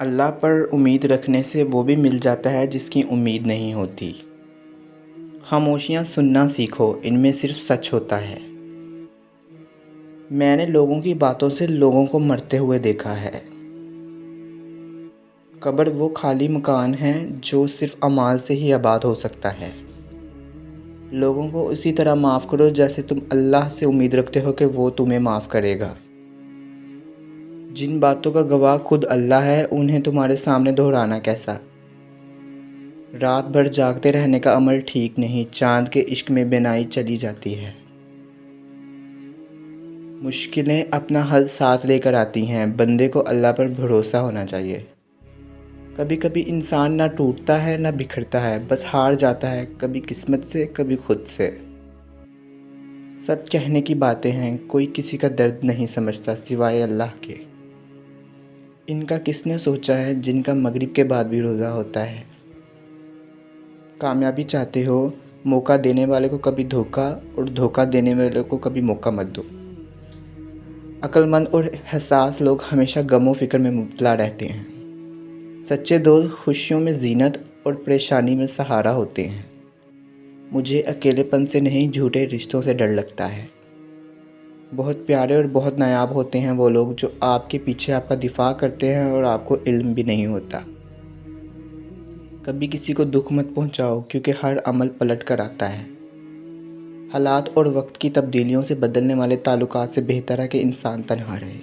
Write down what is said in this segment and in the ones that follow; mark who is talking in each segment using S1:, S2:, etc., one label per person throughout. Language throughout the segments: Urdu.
S1: اللہ پر امید رکھنے سے وہ بھی مل جاتا ہے جس کی امید نہیں ہوتی۔ خاموشیاں سننا سیکھو، ان میں صرف سچ ہوتا ہے۔ میں نے لوگوں کی باتوں سے لوگوں کو مرتے ہوئے دیکھا ہے۔ قبر وہ خالی مکان ہے جو صرف اعمال سے ہی آباد ہو سکتا ہے۔ لوگوں کو اسی طرح معاف کرو جیسے تم اللہ سے امید رکھتے ہو کہ وہ تمہیں معاف کرے گا۔ جن باتوں کا گواہ خود اللہ ہے انہیں تمہارے سامنے دہرانا کیسا؟ رات بھر جاگتے رہنے کا عمل ٹھیک نہیں، چاند کے عشق میں بینائی چلی جاتی ہے۔ مشکلیں اپنا حل ساتھ لے کر آتی ہیں، بندے کو اللہ پر بھروسہ ہونا چاہیے۔ کبھی کبھی انسان نہ ٹوٹتا ہے نہ بکھرتا ہے، بس ہار جاتا ہے، کبھی قسمت سے کبھی خود سے۔ سب کہنے کی باتیں ہیں، کوئی کسی کا درد نہیں سمجھتا سوائے اللہ کے۔ ان کا کس نے سوچا ہے جن کا مغرب کے بعد بھی روزہ ہوتا ہے۔ کامیابی چاہتے ہو، موقع دینے والے کو کبھی دھوکہ اور دھوکہ دینے والے کو کبھی موقع مت دو۔ عقل مند اور حساس لوگ ہمیشہ غم و فکر میں مبتلا رہتے ہیں۔ سچے دوست خوشیوں میں زینت اور پریشانی میں سہارا ہوتے ہیں۔ مجھے اکیلے پن سے نہیں، جھوٹے رشتوں سے ڈر لگتا ہے۔ بہت پیارے اور بہت نایاب ہوتے ہیں وہ لوگ جو آپ کے پیچھے آپ کا دفاع کرتے ہیں اور آپ کو علم بھی نہیں ہوتا۔ کبھی کسی کو دکھ مت پہنچاؤ کیونکہ ہر عمل پلٹ کر آتا ہے۔ حالات اور وقت کی تبدیلیوں سے بدلنے والے تعلقات سے بہتر ہے کہ انسان تنہا رہے۔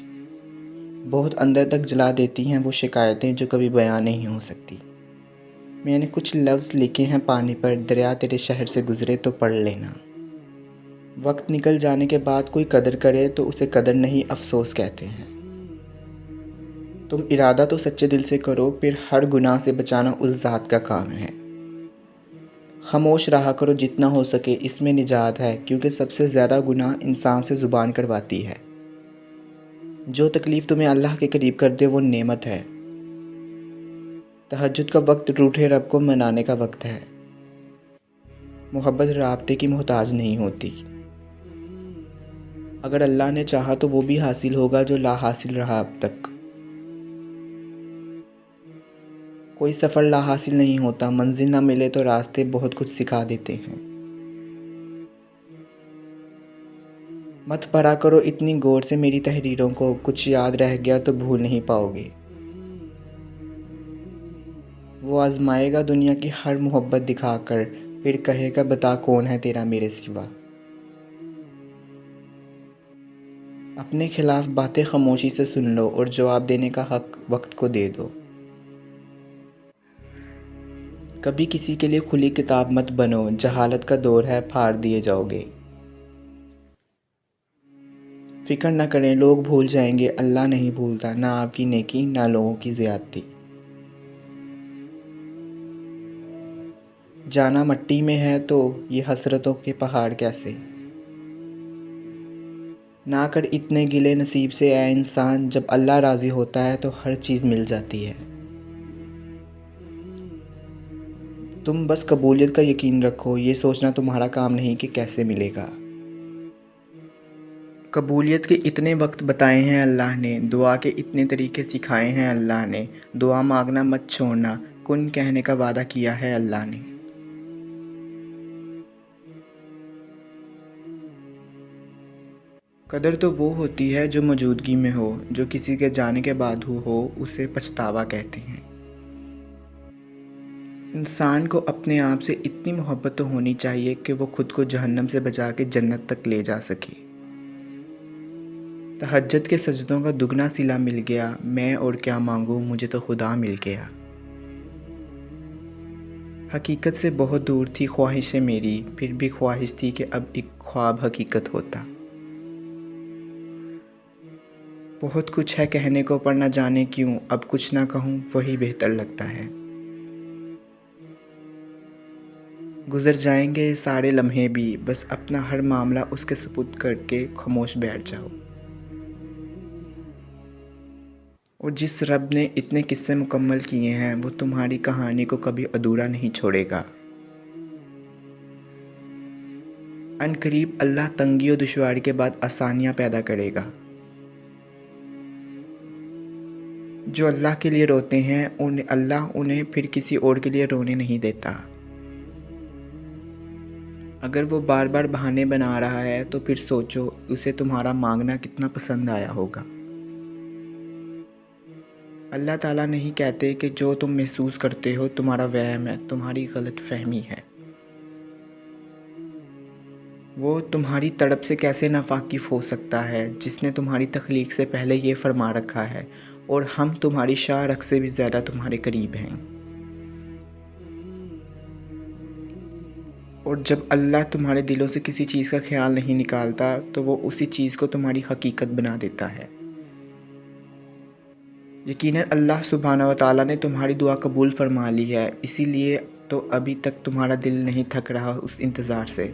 S1: بہت اندر تک جلا دیتی ہیں وہ شکایتیں جو کبھی بیان نہیں ہو سکتی۔ میں نے کچھ لفظ لکھے ہیں پانی پر، دریا تیرے شہر سے گزرے تو پڑھ لینا۔ وقت نکل جانے کے بعد کوئی قدر کرے تو اسے قدر نہیں افسوس کہتے ہیں۔ تم ارادہ تو سچے دل سے کرو، پھر ہر گناہ سے بچانا اس ذات کا کام ہے۔ خاموش رہا کرو جتنا ہو سکے، اس میں نجات ہے، کیونکہ سب سے زیادہ گناہ انسان سے زبان کرواتی ہے۔ جو تکلیف تمہیں اللہ کے قریب کر دے وہ نعمت ہے۔ تہجد کا وقت روٹھے رب کو منانے کا وقت ہے۔ محبت رابطے کی محتاج نہیں ہوتی۔ اگر اللہ نے چاہا تو وہ بھی حاصل ہوگا جو لا حاصل رہا اب تک۔ کوئی سفر لا حاصل نہیں ہوتا، منزل نہ ملے تو راستے بہت کچھ سکھا دیتے ہیں۔ مت پڑھا کرو اتنی غور سے میری تحریروں کو، کچھ یاد رہ گیا تو بھول نہیں پاؤ گے۔ وہ آزمائے گا دنیا کی ہر محبت دکھا کر، پھر کہے گا بتا کون ہے تیرا میرے سوا۔ اپنے خلاف باتیں خاموشی سے سن لو اور جواب دینے کا حق وقت کو دے دو۔ کبھی کسی کے لیے کھلی کتاب مت بنو، جہالت کا دور ہے، پھاڑ دیے جاؤ گے۔ فکر نہ کریں، لوگ بھول جائیں گے، اللہ نہیں بھولتا، نہ آپ کی نیکی نہ لوگوں کی زیادتی۔ جانا مٹی میں ہے تو یہ حسرتوں کے پہاڑ کیسے؟ نہ کر اتنے گلے نصیب سے اے انسان، جب اللہ راضی ہوتا ہے تو ہر چیز مل جاتی ہے۔ تم بس قبولیت کا یقین رکھو، یہ سوچنا تمہارا کام نہیں کہ کیسے ملے گا۔ قبولیت کے اتنے وقت بتائے ہیں اللہ نے، دعا کے اتنے طریقے سکھائے ہیں اللہ نے، دعا مانگنا مت چھوڑنا، کن کہنے کا وعدہ کیا ہے اللہ نے۔ قدر تو وہ ہوتی ہے جو موجودگی میں ہو، جو کسی کے جانے کے بعد ہو اسے پچھتاوا کہتے ہیں۔ انسان کو اپنے آپ سے اتنی محبت تو ہونی چاہیے کہ وہ خود کو جہنم سے بچا کے جنت تک لے جا سکے۔ تہجد کے سجدوں کا دگنا صلہ مل گیا، میں اور کیا مانگوں، مجھے تو خدا مل گیا۔ حقیقت سے بہت دور تھی خواہشیں میری، پھر بھی خواہش تھی کہ اب ایک خواب حقیقت ہوتا۔ بہت کچھ ہے کہنے کو پر نہ جانے کیوں، اب کچھ نہ کہوں وہی بہتر لگتا ہے۔ گزر جائیں گے یہ سارے لمحے بھی، بس اپنا ہر معاملہ اس کے سپرد کر کے خاموش بیٹھ جاؤ۔ اور جس رب نے اتنے قصے مکمل کیے ہیں وہ تمہاری کہانی کو کبھی ادھورا نہیں چھوڑے گا۔ ان قریب اللہ تنگی و دشواری کے بعد آسانیاں پیدا کرے گا۔ جو اللہ کے لیے روتے ہیں اللہ انہیں پھر کسی اور کے لیے رونے نہیں دیتا۔ اگر وہ بار بار بہانے بنا رہا ہے تو پھر سوچو اسے تمہارا مانگنا کتنا پسند آیا ہوگا۔ اللہ تعالیٰ نہیں کہتے کہ جو تم محسوس کرتے ہو تمہارا وہم ہے، تمہاری غلط فہمی ہے۔ وہ تمہاری تڑپ سے کیسے ناواقف ہو سکتا ہے جس نے تمہاری تخلیق سے پہلے یہ فرما رکھا ہے، اور ہم تمہاری شاہ رگ سے بھی زیادہ تمہارے قریب ہیں۔ اور جب اللہ تمہارے دلوں سے کسی چیز کا خیال نہیں نکالتا تو وہ اسی چیز کو تمہاری حقیقت بنا دیتا ہے۔ یقیناً اللہ سبحانہ و تعالیٰ نے تمہاری دعا قبول فرما لی ہے، اسی لیے تو ابھی تک تمہارا دل نہیں تھک رہا اس انتظار سے۔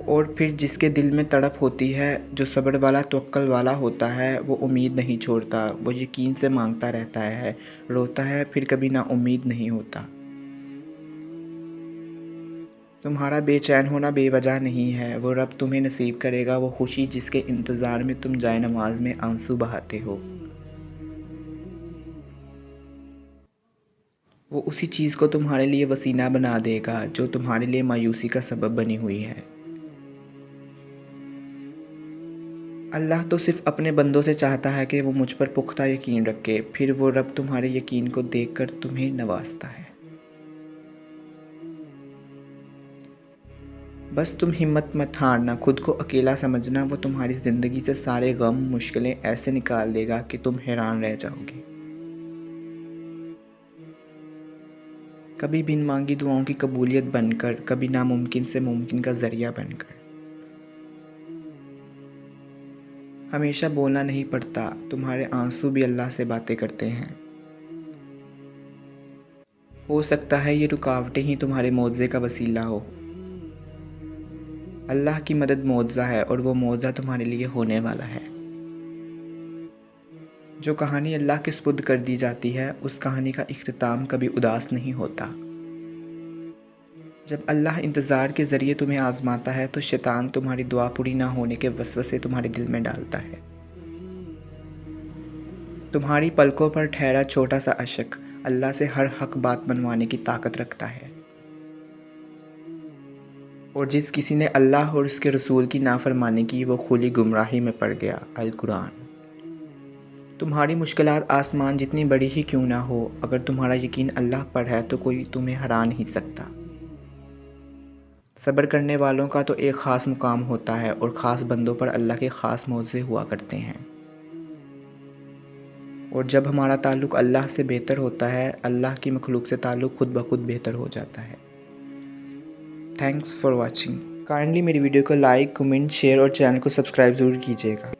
S1: اور پھر جس کے دل میں تڑپ ہوتی ہے، جو صبر والا توکل والا ہوتا ہے، وہ امید نہیں چھوڑتا، وہ یقین سے مانگتا رہتا ہے، روتا ہے، پھر کبھی نا امید نہیں ہوتا۔ تمہارا بے چین ہونا بے وجہ نہیں ہے، وہ رب تمہیں نصیب کرے گا وہ خوشی جس کے انتظار میں تم جائے نماز میں آنسو بہاتے ہو۔ وہ اسی چیز کو تمہارے لیے وسیلہ بنا دے گا جو تمہارے لیے مایوسی کا سبب بنی ہوئی ہے۔ اللہ تو صرف اپنے بندوں سے چاہتا ہے کہ وہ مجھ پر پختہ یقین رکھے، پھر وہ رب تمہارے یقین کو دیکھ کر تمہیں نوازتا ہے۔ بس تم ہمت مت ہارنا، خود کو اکیلا سمجھنا، وہ تمہاری زندگی سے سارے غم مشکلیں ایسے نکال دے گا کہ تم حیران رہ جاؤ گے۔ کبھی بن مانگی دعاؤں کی قبولیت بن کر، کبھی ناممکن سے ممکن کا ذریعہ بن کر۔ ہمیشہ بولنا نہیں پڑتا، تمہارے آنسو بھی اللہ سے باتیں کرتے ہیں۔ ہو سکتا ہے یہ رکاوٹیں ہی تمہارے معجزے کا وسیلہ ہو۔ اللہ کی مدد معجزہ ہے، اور وہ معجزہ تمہارے لیے ہونے والا ہے۔ جو کہانی اللہ کے سپرد کر دی جاتی ہے، اس کہانی کا اختتام کبھی اداس نہیں ہوتا۔ جب اللہ انتظار کے ذریعے تمہیں آزماتا ہے تو شیطان تمہاری دعا پوری نہ ہونے کے وسوسے تمہارے دل میں ڈالتا ہے۔ تمہاری پلکوں پر ٹھہرا چھوٹا سا اشک اللہ سے ہر حق بات منوانے کی طاقت رکھتا ہے۔ اور جس کسی نے اللہ اور اس کے رسول کی نافرمانی کی وہ کھلی گمراہی میں پڑ گیا۔ القرآن۔ تمہاری مشکلات آسمان جتنی بڑی ہی کیوں نہ ہو، اگر تمہارا یقین اللہ پر ہے تو کوئی تمہیں ہرا نہیں سکتا۔ صبر کرنے والوں کا تو ایک خاص مقام ہوتا ہے، اور خاص بندوں پر اللہ کے خاص معجزے ہوا کرتے ہیں۔ اور جب ہمارا تعلق اللہ سے بہتر ہوتا ہے، اللہ کی مخلوق سے تعلق خود بخود بہتر ہو جاتا ہے۔ Thanks for watching. کائنڈلی میری ویڈیو کو لائک، کمنٹ، شیئر اور چینل کو سبسکرائب ضرور کیجیے گا۔